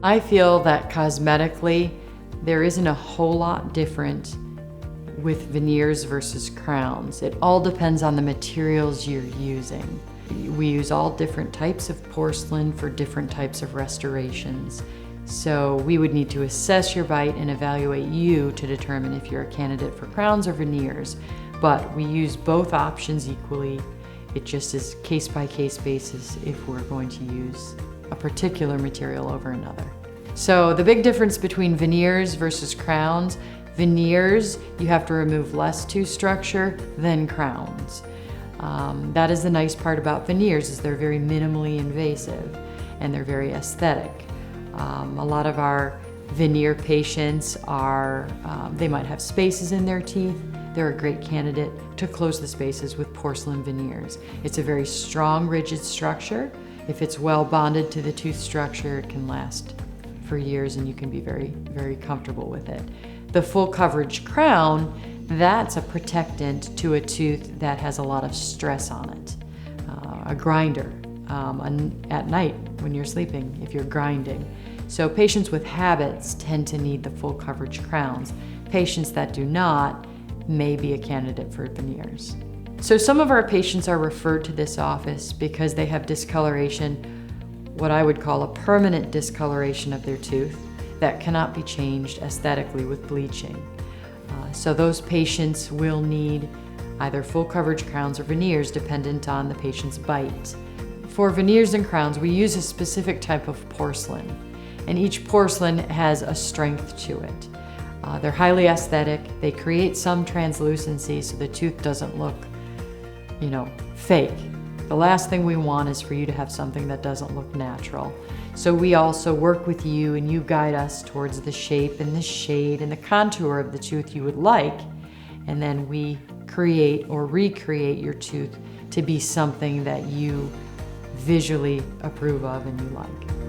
I feel that cosmetically, there isn't a whole lot different with veneers versus crowns. It all depends on the materials you're using. We use all different types of porcelain for different types of restorations. So we would need to assess your bite and evaluate you to determine if you're a candidate for crowns or veneers. But we use both options equally. It just is case-by-case basis if we're going to use a particular material over another. So the big difference between veneers versus crowns: veneers, you have to remove less tooth structure than crowns. That is the nice part about veneers, is they're very minimally invasive and they're very aesthetic. A lot of our veneer patients they might have spaces in their teeth. They're a great candidate to close the spaces with porcelain veneers. It's a very strong, rigid structure. If it's well bonded to the tooth structure, it can last for years and you can be very, very comfortable with it. The full coverage crown, that's a protectant to a tooth that has a lot of stress on it. A grinder at night when you're sleeping, if you're grinding. So patients with habits tend to need the full coverage crowns. Patients that do not may be a candidate for veneers. So some of our patients are referred to this office because they have discoloration, what I would call a permanent discoloration of their tooth that cannot be changed aesthetically with bleaching. So those patients will need either full coverage crowns or veneers dependent on the patient's bite. For veneers and crowns, we use a specific type of porcelain, and each porcelain has a strength to it. They're highly aesthetic. They create some translucency so the tooth doesn't look, fake. The last thing we want is for you to have something that doesn't look natural. So we also work with you and you guide us towards the shape and the shade and the contour of the tooth you would like, and then we create or recreate your tooth to be something that you visually approve of and you like.